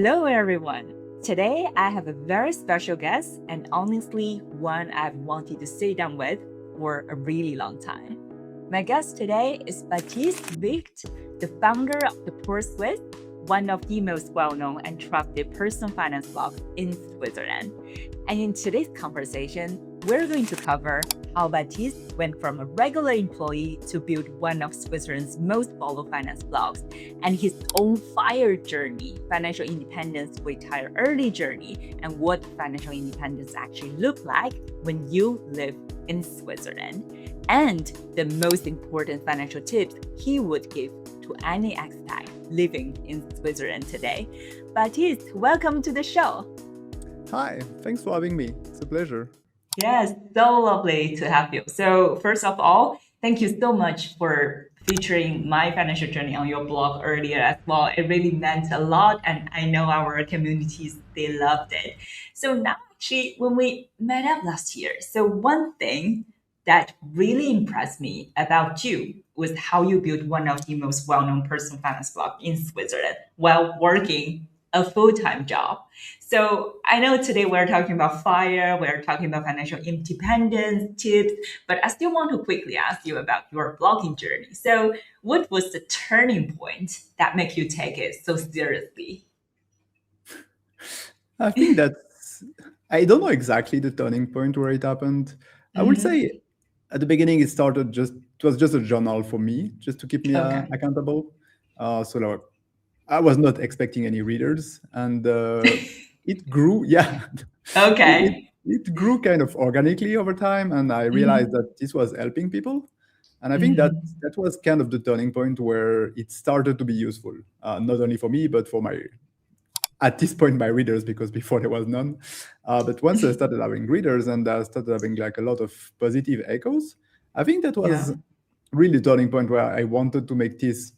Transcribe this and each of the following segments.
Hello, everyone. Today, I have a very special guest, and honestly, one I've wanted to sit down with for a really long time. My guest today is Baptiste Wicht, the founder of the Swiss, one of the most well-known and trusted personal finance blogs in Switzerland. And in today's conversation, we're going to cover how Baptiste went from a regular employee to build one of Switzerland's most followed finance blogs, and his own FIRE journey, financial independence, retire early journey, and what financial independence actually look like when you live in Switzerland, and the most important financial tips he would give to any expat living in Switzerland today. Baptiste, welcome to the show. Hi, thanks for having me. It's a pleasure. Yes, so lovely to have you. So first of all, thank you so much for featuring my financial journey on your blog earlier as well. It really meant a lot, and I know our communities, they loved it. So now actually, when we met up last year, so one thing that really impressed me about you was how you built one of the most well-known personal finance blogs in Switzerland while working a full-time job. So I know today we're talking about FIRE, we're talking about financial independence tips, but I still want to quickly ask you about your blogging journey. So what was the turning point that made you take it so seriously? I think I don't know exactly the turning point where it happened. I would say at the beginning it was just a journal for me, just to keep me accountable. So I was not expecting any readers, and it grew. Yeah, Okay. it grew kind of organically over time, and I realized that this was helping people. And I think that was kind of the turning point where it started to be useful, not only for me, but for at this point, my readers, because before there was none. But once I started having readers and I started having like a lot of positive echoes, I think that was really the turning point where I wanted to make this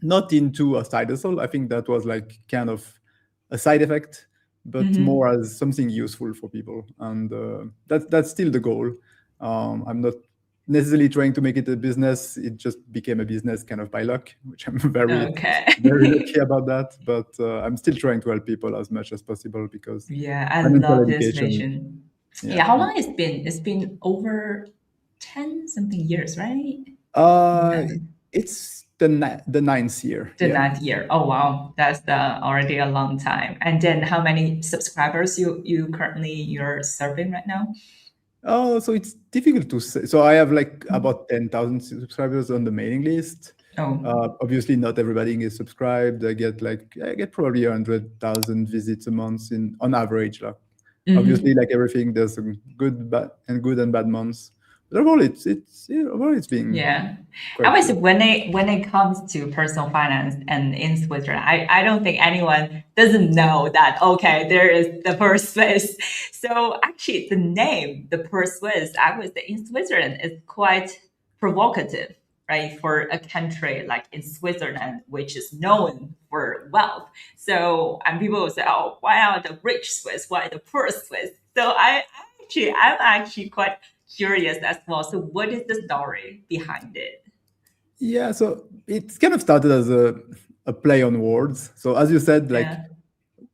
not into a side hustle. I think that was like kind of a side effect, but more as something useful for people. And that's still the goal. I'm not necessarily trying to make it a business. It just became a business kind of by luck, which I'm very lucky about that. But I'm still trying to help people as much as possible because I love this vision. How long it's been? It's been over 10 something years, right? It's the ninth year. The ninth year. Oh wow, that's already a long time. And then how many subscribers you're serving right now? Oh, so it's difficult to say. So I have like about 10,000 subscribers on the mailing list. Obviously, not everybody is subscribed. I get probably 100,000 visits a month on average. Obviously, like everything, there's some good and bad months. But overall, it's being I would say when it comes to personal finance and in Switzerland, I don't think anyone doesn't know that there is the Swiss. So actually, the name the Swiss, I would say in Switzerland is quite provocative, right? For a country like in Switzerland, which is known for wealth. So and people will say, oh, why are the rich Swiss? Why the poor Swiss? So I'm actually quite curious as well. So what is the story behind it? Yeah, so it kind of started as a play on words. So as you said,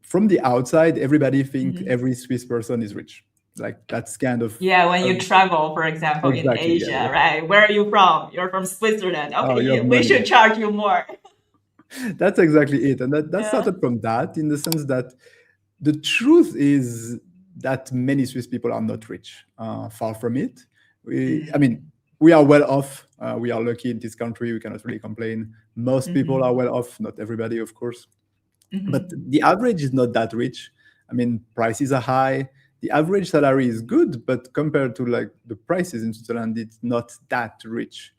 from the outside, everybody think every Swiss person is rich. Like that's kind of when you travel, for example, in Asia, right? Where are you from? You're from Switzerland. Okay, we should charge you more. That's exactly it. And that started from that, in the sense that the truth is that many Swiss people are not rich. Far from it. I mean, we are well off. We are lucky in this country. We cannot really complain. Most people are well off. Not everybody, of course. But the average is not that rich. I mean, prices are high. The average salary is good, but compared to like the prices in Switzerland, it's not that rich.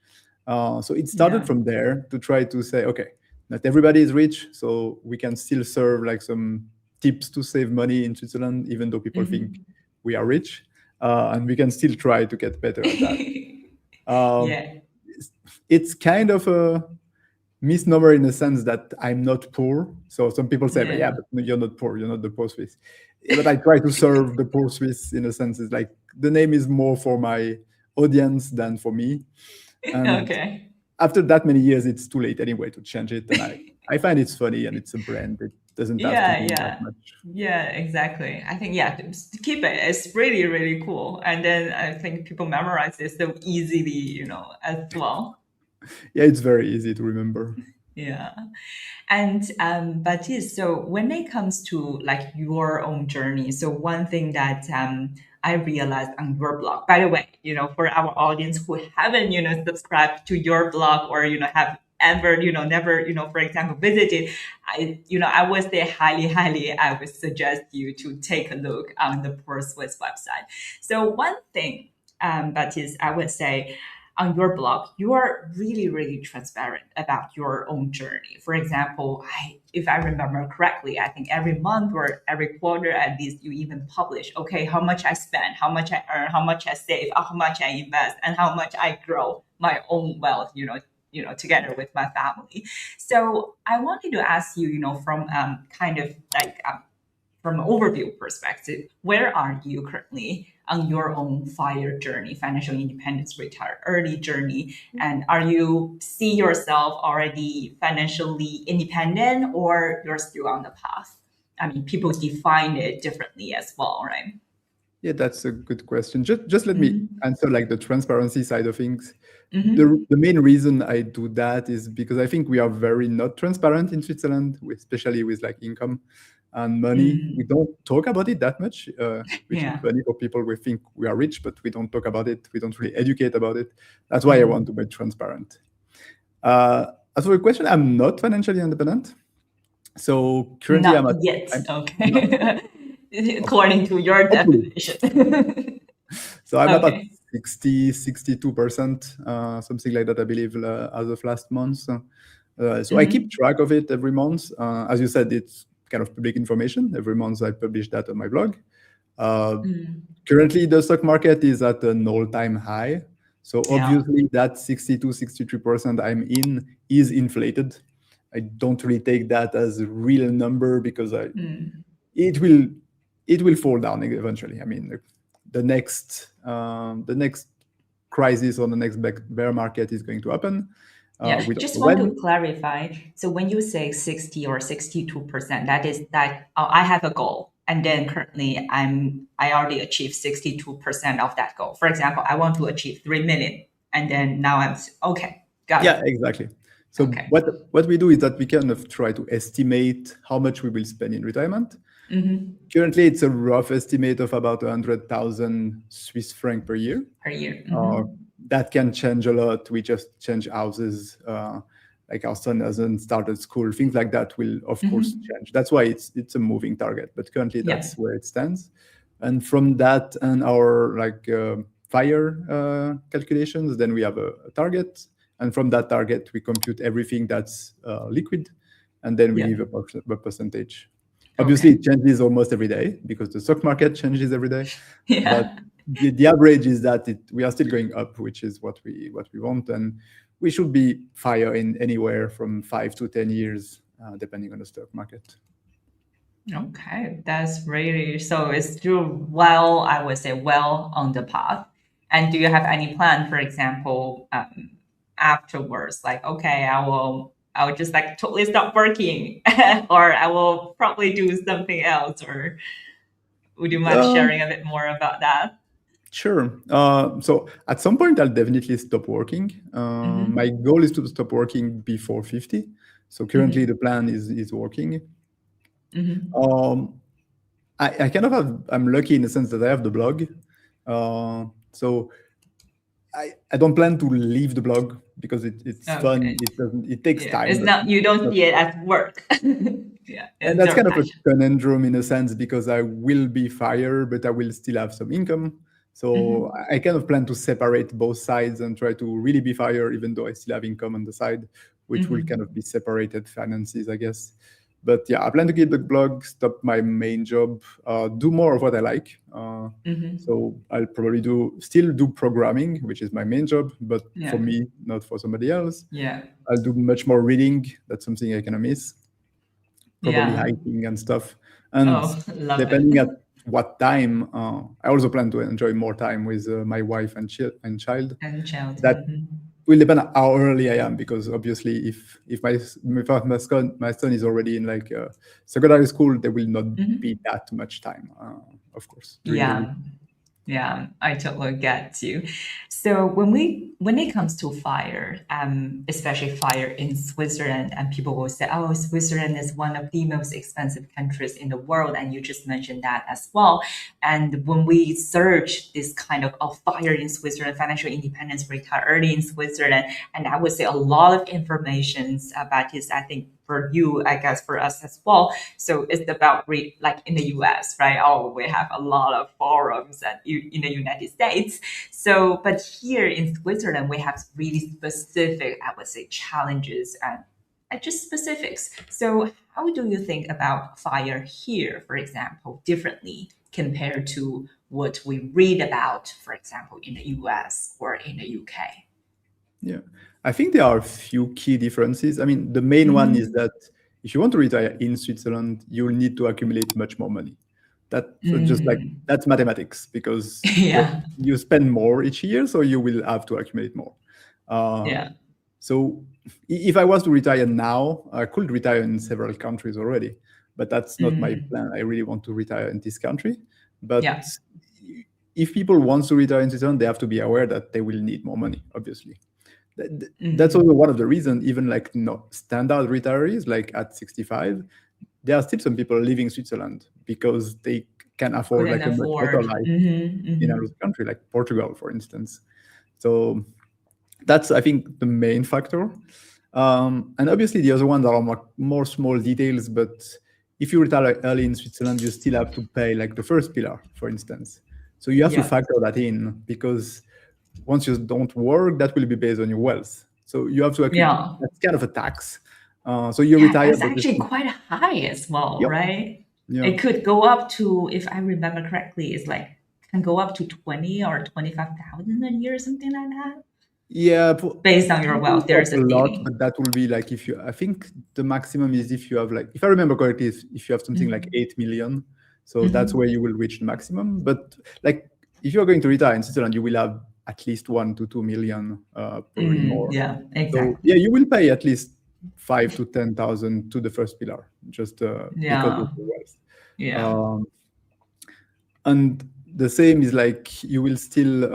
So it started from there to try to say, okay, not everybody is rich, so we can still serve like some tips to save money in Switzerland, even though people think we are rich, and we can still try to get better at that. It's kind of a misnomer in the sense that I'm not poor. So some people say, but you're not poor, you're not the poor Swiss. But I try to serve the poor Swiss in a sense. It's like the name is more for my audience than for me. And after that many years, it's too late anyway to change it. And I find it's funny and it's a brand. doesn't have to be that Yeah. much. Yeah, exactly. I think, yeah, to keep it, it's really, really cool. And then I think people memorize it so easily, as well. Yeah, it's very easy to remember. Yeah. And Baptiste, so when it comes to like your own journey, so one thing that I realized on your blog, by the way, for our audience who haven't, subscribed to your blog or, have ever, never, for example, visited, I would say highly, I would suggest you to take a look on the Poor Swiss website. So one thing, Baptiste, I would say, on your blog, you are really, really transparent about your own journey. For example, if I remember correctly, I think every month or every quarter at least, you even publish, okay, how much I spend, how much I earn, how much I save, how much I invest, and how much I grow my own wealth, together with my family. So I wanted to ask you, from kind of like from an overview perspective, where are you currently on your own FIRE journey, financial independence, retire early journey? And are you see yourself already financially independent or you're still on the path? I mean, people define it differently as well, right? Yeah, that's a good question. Just let me answer like the transparency side of things. The main reason I do that is because I think we are very not transparent in Switzerland, especially with like income and money. We don't talk about it that much, which is funny for people. We think we are rich, but we don't talk about it. We don't really educate about it. That's why I want to be transparent. As for your question, I'm not financially independent. So currently Not yet. Okay. According to your definition. So I'm about 62%, something like that, I believe, as of last month. So I keep track of it every month. As you said, it's kind of public information. Every month I publish that on my blog. Currently, the stock market is at an all-time high. So obviously that 62, 63% I'm in is inflated. I don't really take that as a real number because it will fall down eventually. I mean, the next crisis or the next bear market is going to happen. Just want to clarify. So when you say 60 or 62%, that is that I have a goal. And then currently I already achieved 62% of that goal. For example, I want to achieve 3 million. And then now I'm okay. Got it. Yeah, exactly. So what we do is that we kind of try to estimate how much we will spend in retirement. Currently, it's a rough estimate of about 100,000 Swiss francs per year. That can change a lot. We just change houses. Like our son hasn't started school. Things like that will, of course, change. That's why it's a moving target. But currently, that's where it stands. And from that and our FIRE calculations, then we have a target. And from that target, we compute everything that's liquid. And then we leave a percentage. Obviously, it changes almost every day because the stock market changes every day. But the average is that we are still going up, which is what we want. And we should be FIRE in anywhere from 5 to 10 years, depending on the stock market. Okay, that's really, so it's still well, I would say, well on the path. And do you have any plan, for example, afterwards? Like, okay, I'll just like totally stop working, or I will probably do something else. Or would you mind sharing a bit more about that? Sure. So at some point, I'll definitely stop working. My goal is to stop working before 50. So currently, the plan is working. I kind of I'm lucky in the sense that I have the blog. So I don't plan to leave the blog because it's fun. It takes time. It's not, you don't see it as work. And that's kind of a conundrum in a sense because I will be FIRE, but I will still have some income. So I kind of plan to separate both sides and try to really be FIRE, even though I still have income on the side, which will kind of be separated finances, I guess. But yeah, I plan to keep the blog, stop my main job, do more of what I like. So I'll probably still do programming, which is my main job, but for me, not for somebody else. I'll do much more reading. That's something I kind of miss. Probably hiking and stuff. And depending at what time, I also plan to enjoy more time with my wife and child. will depend on how early I am, because obviously if my son is already in like secondary school, there will not be that much time, of course, during the week. Yeah, I totally get you. So when it comes to fire, especially fire in Switzerland, and people will say, "Oh, Switzerland is one of the most expensive countries in the world," and you just mentioned that as well. And when we search this kind of fire in Switzerland, financial independence, retire early in Switzerland, and I would say a lot of informations about this. I think for you, I guess for us as well. So it's about like in the US, right? Oh, we have a lot of forums in the United States. So, but here in Switzerland, we have really specific, I would say, challenges and just specifics. So how do you think about fire here, for example, differently compared to what we read about, for example, in the US or in the UK? Yeah, I think there are a few key differences. I mean, the main one is that if you want to retire in Switzerland, you will need to accumulate much more money. That's just like, that's mathematics, because you spend more each year, so you will have to accumulate more. So if I was to retire now, I could retire in several countries already, but that's not my plan. I really want to retire in this country. But if people want to retire in Switzerland, they have to be aware that they will need more money, obviously. That's also one of the reasons, even like standard retirees, like at 65, there are still some people leaving Switzerland because they can afford like a much better life in another country, like Portugal, for instance. So that's, I think, the main factor. And obviously the other ones are more small details, but if you retire early in Switzerland, you still have to pay like the first pillar, for instance. So you have to factor that in, because once you don't work, that will be based on your wealth. So you have to accumulate, that's kind of a tax. So you retire. It's actually quite high as well, right? It could go up to, if I remember correctly, it's like can go up to 20 or 25,000 a year, something like that. Yeah, based on your wealth, there's a lot, ceiling. but that will be like if you. I think the maximum is if you have like, if I remember correctly, if you have something like 8 million. So that's where you will reach the maximum. But like if you're going to retire in Switzerland, you will have at least 1 to 2 million, probably more. Yeah, exactly. So yeah, you will pay at least 5 to 10,000 to the first pillar, just because of the wealth. Yeah. And the same is like you will still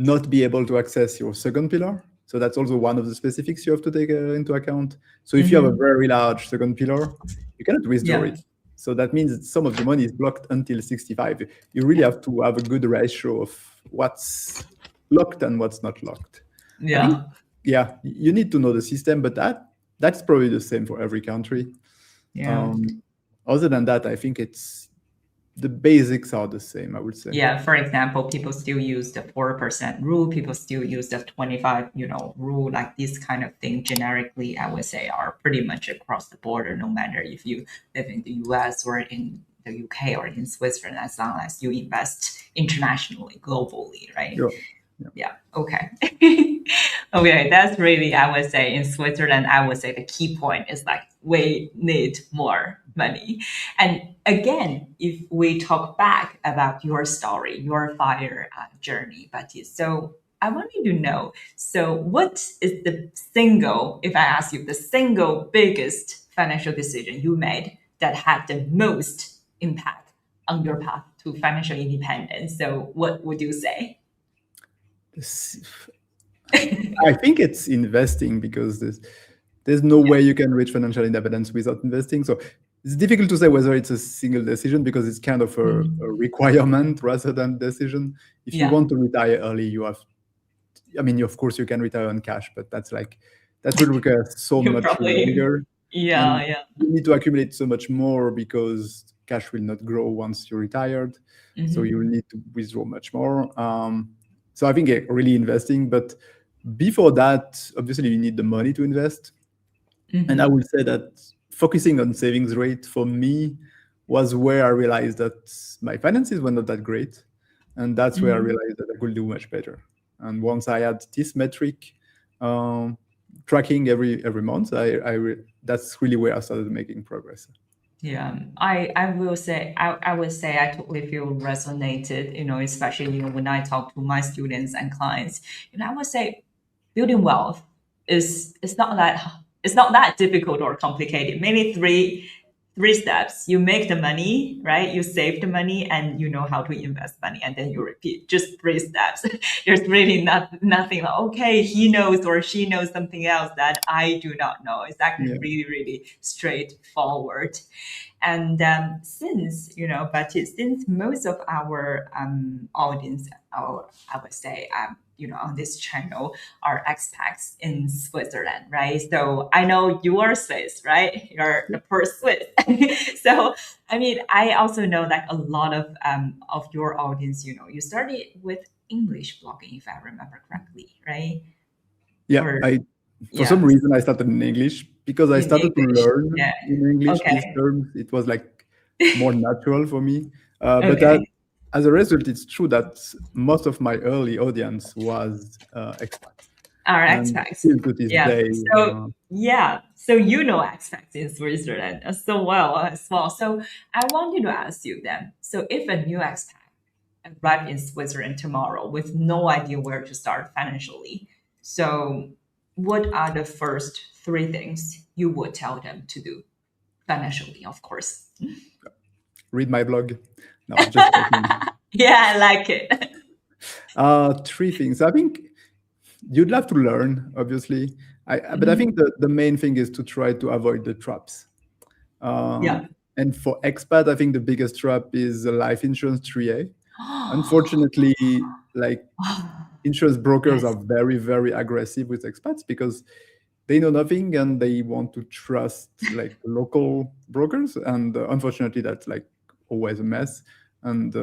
not be able to access your second pillar. So that's also one of the specifics you have to take into account. So if you have a very large second pillar, you cannot withdraw it. So that means that some of the money is blocked until 65. You really have to have a good ratio of what's locked and what's not locked. Yeah. You need to know the system, but that's probably the same for every country. Other than that, I think the basics are the same, I would say. Yeah, for example, people still use the 4% rule. People still use the 25, rule, like this kind of thing. Generically, I would say are pretty much across the border, no matter if you live in the US or in the UK or in Switzerland, as long as you invest internationally, globally, right? Yeah. Okay. Okay. That's really, I would say in Switzerland, I would say the key point is like we need more money. And again, if we talk back about your story, your fire journey, Baptiste, so I want you to know, so what is if I ask you, the single biggest financial decision you made that had the most impact on your path to financial independence? So what would you say? I think it's investing, because there's no way you can reach financial independence without investing. So it's difficult to say whether it's a single decision, because it's kind of a requirement rather than decision. If you want to retire early, you have, of course you can retire on cash, but that will require so much longer. You need to accumulate so much more, because cash will not grow once you're retired. So you will need to withdraw much more. So I think really investing, but before that, obviously you need the money to invest. And I would say that focusing on savings rate for me was where I realized that my finances were not that great. And that's where I realized that I could do much better. And once I had this metric, tracking every month, that's really where I started making progress. Yeah, I will say, I would say I totally feel resonated, especially, when I talk to my students and clients, I would say building wealth is not that difficult or complicated. Maybe three steps. You make the money, right? You save the money, and you know how to invest money, and then you repeat. Just 3 steps. There's really nothing like, okay, he knows or she knows something else that I do not know. It's actually really straightforward. And since, Baptiste, since most of our audience, or I would say, on this channel are expats in Switzerland, right? So I know you are Swiss, right? You're the first Swiss. So, I mean, I also know that a lot of your audience, you started with English blogging, if I remember correctly, right? Yeah, Or, for some reason I started in English because I in started to English. learn Yeah. in English Okay. these terms. It was like more natural for me. But Okay. as a result, it's true that most of my early audience was expats. Our And expats. still to this Yeah. day. So so expats in Switzerland so well as well. So I wanted to ask you then. So if a new expat arrived in Switzerland tomorrow with no idea where to start financially, so what are the first 3 things you would tell them to do financially, of course? Read my blog. No, just joking. Yeah, I like it. 3 things. I think you'd love to learn, obviously. But I think the main thing is to try to avoid the traps. And for expat, I think the biggest trap is the life insurance 3A. Unfortunately, like insurance brokers are very, very aggressive with expats because they know nothing and they want to trust like local brokers. And unfortunately, that's like always a mess. And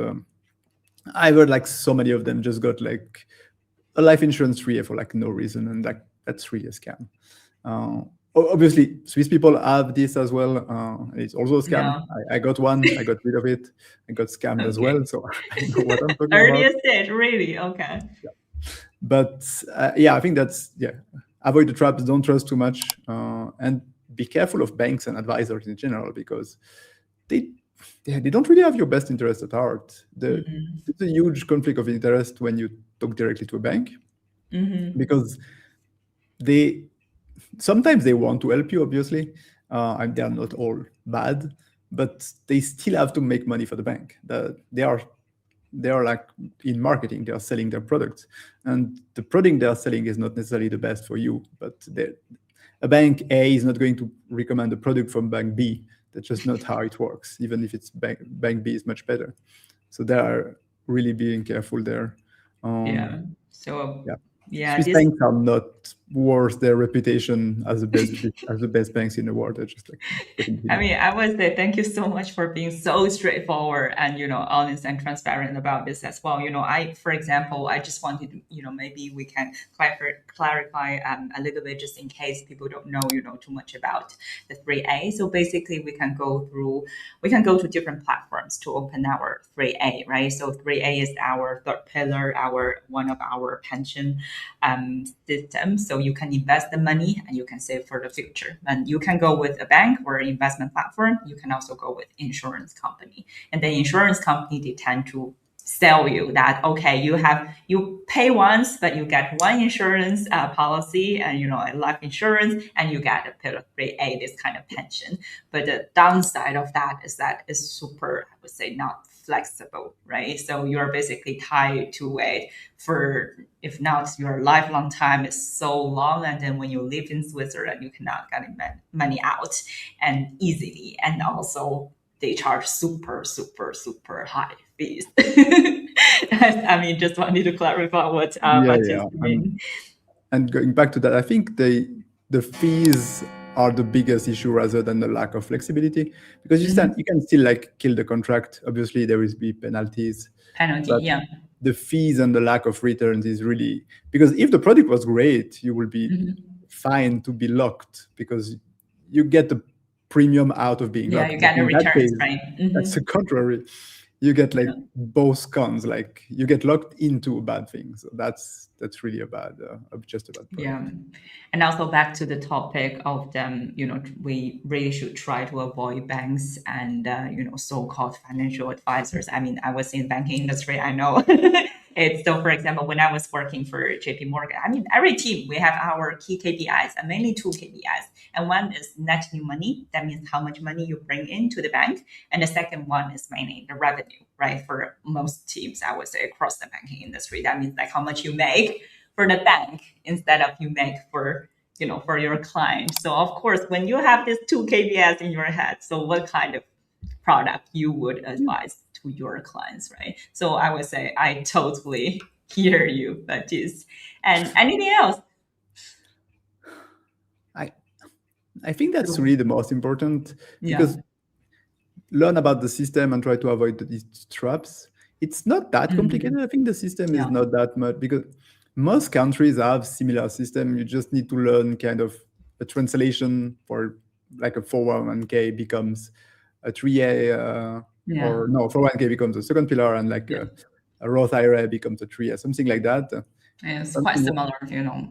I've heard like so many of them just got like a life insurance 3A for like no reason, and like that's really a scam. Obviously, Swiss people have this as well. It's also a scam. I got one. I got rid of it. I got scammed as well, so I know what I'm talking about. Earlier stage, really? Okay. Yeah. But I think that's avoid the traps. Don't trust too much, and be careful of banks and advisors in general because they don't really have your best interest at heart. There's a huge conflict of interest when you talk directly to a bank because sometimes they want to help you, obviously, and they are not all bad, but they still have to make money for the bank. They are like in marketing, they are selling their products, and the product they are selling is not necessarily the best for you, but a bank A is not going to recommend a product from bank B. That's just not how it works, even if it's bank B is much better. So they are really being careful there. Swiss banks are not worth their reputation as the best banks in the world. They're just like, I mean, I would say thank you so much for being so straightforward and honest and transparent about this as well. For example, I just wanted to maybe we can clarify a little bit just in case people don't know too much about the 3A. So basically, we can go to different platforms to open our 3A, right? So 3A is our third pillar, one of our pension system. So you can invest the money and you can save for the future. And you can go with a bank or an investment platform. You can also go with insurance company. And the insurance company, they tend to sell you that, okay, you pay once, but you get one insurance policy and a life insurance, and you get a Pillar 3A, this kind of pension. But the downside of that is it's super, I would say, not flexible, right? So you're basically tied to it for, if not your lifelong time is so long, and then when you live in Switzerland, you cannot get money out and easily, and also they charge super high fees. I mean, just wanted to clarify what you mean. And going back to that, I think the fees are the biggest issue rather than the lack of flexibility, because you can still like kill the contract. Obviously, there will be penalties. The fees and the lack of returns is really, because if the product was great, you will be fine to be locked because you get the premium out of being locked. You get a return, right? That's the contrary. You get like both cons, like you get locked into a bad thing. So that's really just a bad product. And also back to the topic of them, we really should try to avoid banks and so-called financial advisors. I mean, I was in banking industry, I know So, for example, when I was working for JP Morgan, I mean, every team, we have our key KPIs and mainly two KPIs. And one is net new money. That means how much money you bring into the bank. And the second one is mainly the revenue, right? For most teams, I would say across the banking industry, that means like how much you make for the bank instead of you make for for your client. So of course, when you have these two KPIs in your head, so what kind of product you would advise to your clients, right? So I would say I totally hear you, Baptiste. And anything else? I think that's really the most important, because learn about the system and try to avoid these traps. It's not that complicated. I think the system is not that much, because most countries have similar system. You just need to learn kind of a translation for like a 401k becomes a 3A, or no, 401k becomes a second pillar, and like a Roth IRA becomes a 3A, something like that. It's quite similar,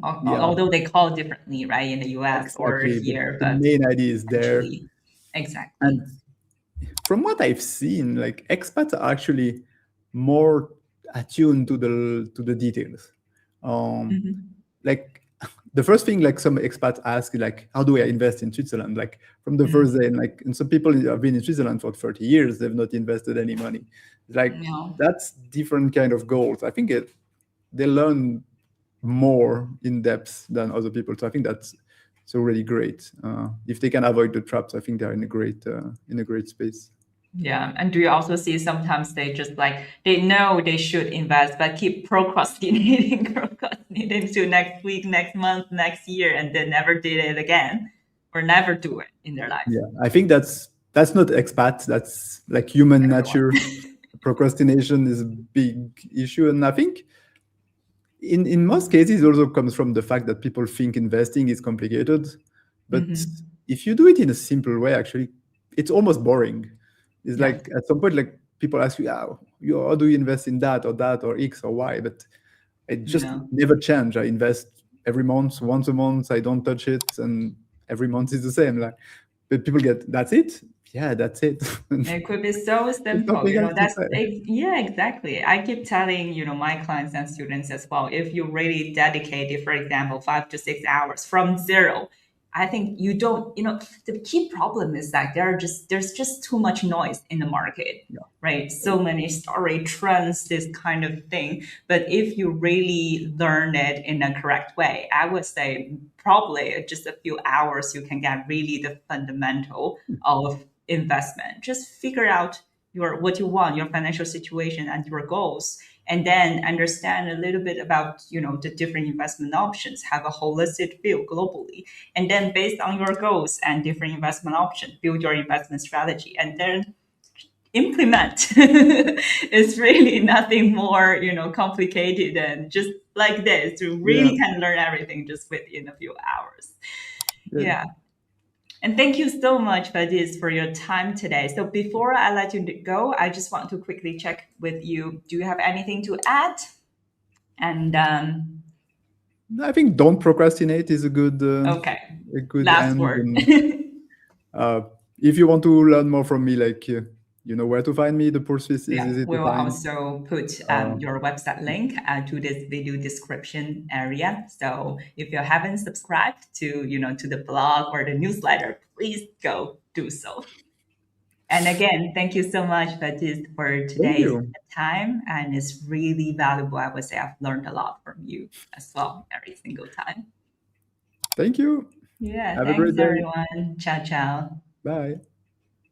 although they call it differently, right, in the US or here. But the main idea is there. Exactly. And from what I've seen, like expats are actually more attuned to the details. Like the first thing, like some expats ask, like, how do I invest in Switzerland? Like from the first day, and some people have been in Switzerland for 30 years, they've not invested any money. Like that's different kind of goals. I think they learn more in depth than other people. So I think that's really great. If they can avoid the traps, I think they're in a great space. Yeah. And do you also see sometimes they just like, they know they should invest, but keep procrastinating to next week, next month, next year, and they never did it again or never do it in their life? Yeah, I think that's not expat. That's like human nature. Procrastination is a big issue. And I think in most cases, it also comes from the fact that people think investing is complicated. But if you do it in a simple way, actually, it's almost boring. It's like at some point, like people ask you, how do you invest in that or X or Y? But I just never change. I invest every month, once a month. I don't touch it, and every month is the same. Like, but people get, that's it. Yeah, that's it. It could be so simple. Exactly. I keep telling my clients and students as well. If you really dedicated, for example, 5 to 6 hours from zero, I think you don't. The key problem is that there's just too much noise in the market, right? So many story trends, this kind of thing. But if you really learn it in a correct way, I would say probably just a few hours you can get really the fundamental of investment. Just figure out what you want, your financial situation and your goals, and then understand a little bit about the different investment options, have a holistic view globally, and then based on your goals and different investment options, build your investment strategy and then implement. It's really nothing more complicated than just like this. You really can learn everything just within a few hours. And thank you so much, Baptiste, for your time today. So before I let you go, I just want to quickly check with you. Do you have anything to add? And I think don't procrastinate is a good last end. word. If you want to learn more from me, like you know where to find me. The Pursuit is easy to find. We'll also put your website link to this video description area. So if you haven't subscribed to to the blog or the newsletter, please go do so. And again, thank you so much, Baptiste, for today's time. And it's really valuable. I would say I've learned a lot from you as well every single time. Thank you. Yeah. Have a great day, everyone. Ciao, ciao. Bye.